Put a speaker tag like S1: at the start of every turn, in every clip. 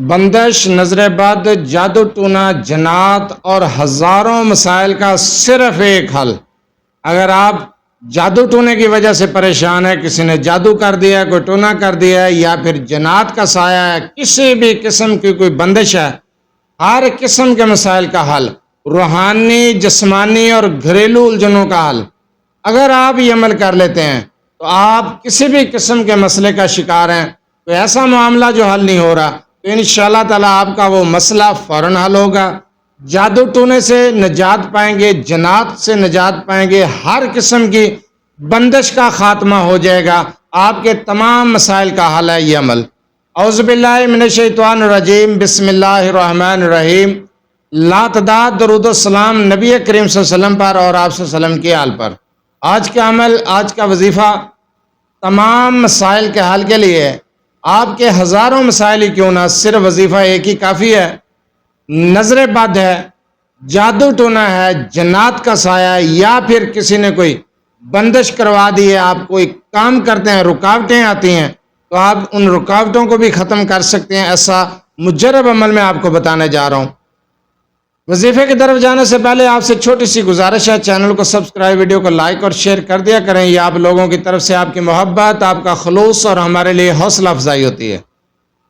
S1: بندش، نظر بد، جادو ٹونا، جنات اور ہزاروں مسائل کا صرف ایک حل۔ اگر آپ جادو ٹونے کی وجہ سے پریشان ہے، کسی نے جادو کر دیا ہے، کوئی ٹونا کر دیا ہے، یا پھر جنات کا سایہ ہے، کسی بھی قسم کی کوئی بندش ہے، ہر قسم کے مسائل کا حل، روحانی، جسمانی اور گھریلو الجھنوں کا حل، اگر آپ یہ عمل کر لیتے ہیں تو آپ کسی بھی قسم کے مسئلے کا شکار ہیں، کوئی ایسا معاملہ جو حل نہیں ہو رہا، تو انشاءاللہ تعالیٰ آپ کا وہ مسئلہ فوراً حل ہوگا۔ جادو ٹونے سے نجات پائیں گے، جنات سے نجات پائیں گے، ہر قسم کی بندش کا خاتمہ ہو جائے گا، آپ کے تمام مسائل کا حل ہے یہ عمل۔ اعوذ باللہ من الشیطان الرجیم، بسم اللہ الرحمن الرحیم۔ لاتعداد درود و سلام نبی کریم صلی اللہ علیہ وسلم پر اور آپ صلی اللہ علیہ وسلم کے آل پر۔ آج کا عمل، آج کا وظیفہ تمام مسائل کے حل کے لیے ہے۔ آپ کے ہزاروں مسائل ہی کیوں نہ، صرف وظیفہ ایک ہی کافی ہے۔ نظر بد ہے، جادو ٹونا ہے، جنات کا سایہ ہے، یا پھر کسی نے کوئی بندش کروا دی ہے، آپ کوئی کام کرتے ہیں، رکاوٹیں آتی ہیں، تو آپ ان رکاوٹوں کو بھی ختم کر سکتے ہیں۔ ایسا مجرب عمل میں آپ کو بتانے جا رہا ہوں۔ وظیفے کی طرف جانے سے پہلے آپ سے چھوٹی سی گزارش ہے، چینل کو سبسکرائب، ویڈیو کو لائک اور شیئر کر دیا کریں۔ یہ آپ لوگوں کی طرف سے آپ کی محبت، آپ کا خلوص اور ہمارے لیے حوصلہ افزائی ہوتی ہے۔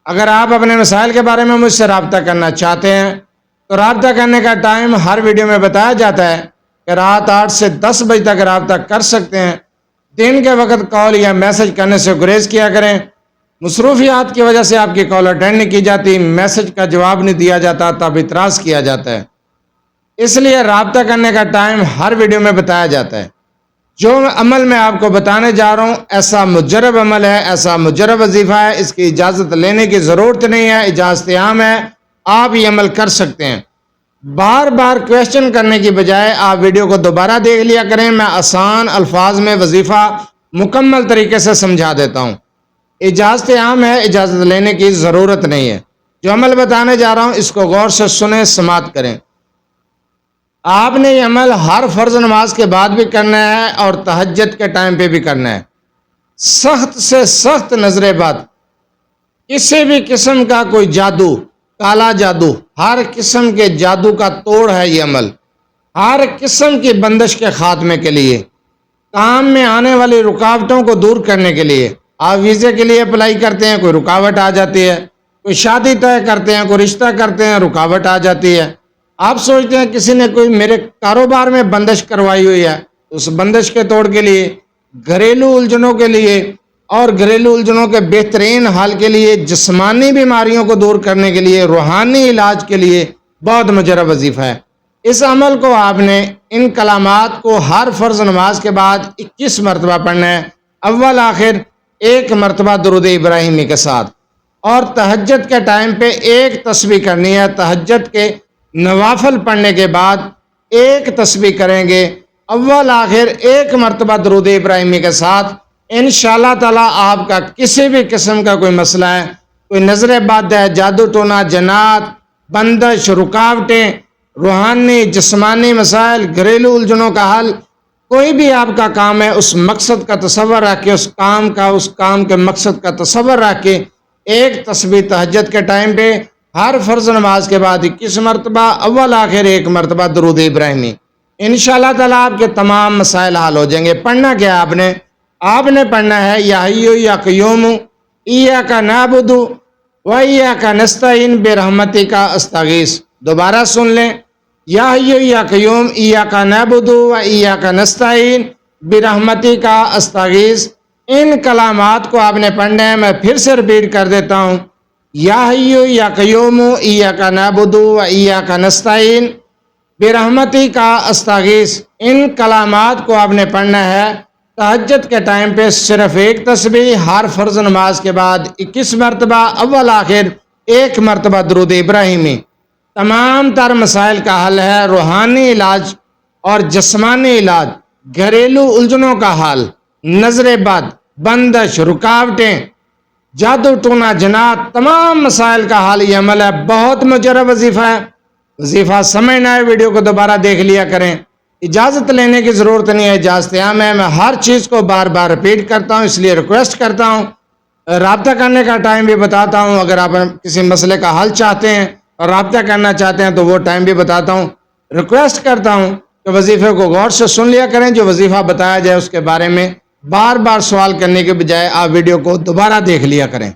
S1: اگر آپ اپنے مسائل کے بارے میں مجھ سے رابطہ کرنا چاہتے ہیں تو رابطہ کرنے کا ٹائم ہر ویڈیو میں بتایا جاتا ہے کہ رات 8 سے 10 بجے تک رابطہ کر سکتے ہیں۔ دن کے وقت کال یا میسج کرنے سے گریز کیا کریں۔ مصروفیات کی وجہ سے آپ کی کال اٹینڈ نہیں کی جاتی، میسج کا جواب نہیں دیا جاتا، تب اعتراض کیا جاتا ہے۔ اس لیے رابطہ کرنے کا ٹائم ہر ویڈیو میں بتایا جاتا ہے۔ جو عمل میں آپ کو بتانے جا رہا ہوں ایسا مجرب عمل ہے، ایسا مجرب وظیفہ ہے، اس کی اجازت لینے کی ضرورت نہیں ہے، اجازت عام ہے، آپ یہ عمل کر سکتے ہیں۔ بار بار کویشچن کرنے کی بجائے آپ ویڈیو کو دوبارہ دیکھ لیا کریں، میں آسان الفاظ میں وظیفہ مکمل طریقے سے سمجھا دیتا ہوں۔ اجازت عام ہے، اجازت لینے کی ضرورت نہیں ہے۔ جو عمل بتانے جا رہا ہوں اس کو غور سے سنیں، سماعت کریں۔ آپ نے یہ عمل ہر فرض نماز کے بعد بھی کرنا ہے اور تہجد کے ٹائم پہ بھی کرنا ہے۔ سخت سے سخت نظر بد، کسی بھی قسم کا کوئی جادو، کالا جادو، ہر قسم کے جادو کا توڑ ہے یہ عمل، ہر قسم کی بندش کے خاتمے کے لیے، کام میں آنے والی رکاوٹوں کو دور کرنے کے لیے۔ آپ ویزے کے لیے اپلائی کرتے ہیں، کوئی رکاوٹ آ جاتی ہے، کوئی شادی طے کرتے ہیں، کوئی رشتہ کرتے ہیں، رکاوٹ آ جاتی ہے۔ آپ سوچتے ہیں کسی نے کوئی میرے کاروبار میں بندش کروائی ہوئی ہے، اس بندش کے توڑ کے لیے، گھریلو الجھنوں کے لیے اور گھریلو الجھنوں کے بہترین حل کے لیے، جسمانی بیماریوں کو دور کرنے کے لیے، روحانی علاج کے لیے بہت مجرب وظیفہ ہے۔ اس عمل کو آپ نے ان کلمات کو ہر فرض نماز کے بعد 21 مرتبہ پڑھنا ہے، اول آخر 1 مرتبہ درود ابراہیمی کے ساتھ، اور تہجد کے ٹائم پہ 1 تسبیح کرنی ہے۔ تہجد کے نوافل پڑھنے کے بعد 1 تسبیح کریں گے، اول آخر 1 مرتبہ درود ابراہیمی کے ساتھ۔ انشاءاللہ تعالیٰ آپ کا کسی بھی قسم کا کوئی مسئلہ ہے، کوئی نظر بد ہے، جادو ٹونا، جنات، بندش، رکاوٹیں، روحانی جسمانی مسائل، گھریلو الجھنوں کا حل، کوئی بھی آپ کا کام ہے، اس مقصد کا تصور رکھ کے، اس کام کے مقصد کا تصور رکھ کے 1 تسبیح تہجد کے ٹائم پہ ہر فرض نماز کے بعد 21 مرتبہ، اول آخر 1 مرتبہ درود ابراہیمی۔ انشاءاللہ تعالیٰ آپ کے تمام مسائل حل ہو جائیں گے۔ پڑھنا کیا ہے آپ نے پڑھنا ہے یا حیّ یا قیوم ایاک نعبد و ایاک نستعین برحمتک استغیث۔ دوبارہ سن لیں، یا حیّ یا قیوم ایاک نعبد و ایاک نستعین برحمتک استغیث۔ ان کلمات کو آپ نے پڑھنا ہے، میں پھر سے ریپیٹ کر دیتا ہوں، یا حیّ یا قیوم ایاک نعبد و ایاک نستعین برحمتک استغیث۔ ان کلمات کو آپ نے پڑھنا ہے تہجد کے ٹائم پہ، صرف 1 تسبیح، ہر فرض نماز کے بعد 21 مرتبہ، اول آخر 1 مرتبہ درود ابراہیمی۔ تمام تر مسائل کا حل ہے، روحانی علاج اور جسمانی علاج، گھریلو الجھنوں کا حل، نظر بد، بندش، رکاوٹیں، جادو ٹونا، جنات، تمام مسائل کا حل یہ عمل ہے۔ بہت مجرب وظیفہ ہے، وظیفہ سمجھنا ہے، ویڈیو کو دوبارہ دیکھ لیا کریں۔ اجازت لینے کی ضرورت نہیں ہے، اجازت عام ہے۔ میں ہر چیز کو بار بار ریپیٹ کرتا ہوں، اس لیے ریکویسٹ کرتا ہوں رابطہ کرنے کا ٹائم بھی بتاتا ہوں. اگر آپ کسی مسئلے کا حل چاہتے ہیں اور رابطہ کرنا چاہتے ہیں تو وہ ٹائم بھی بتاتا ہوں. ریکویسٹ کرتا ہوں کہ وظیفے کو غور سے سن لیا کریں. جو وظیفہ بتایا جائے اس کے بارے میں بار بار سوال کرنے کے بجائے آپ ویڈیو کو دوبارہ دیکھ لیا کریں.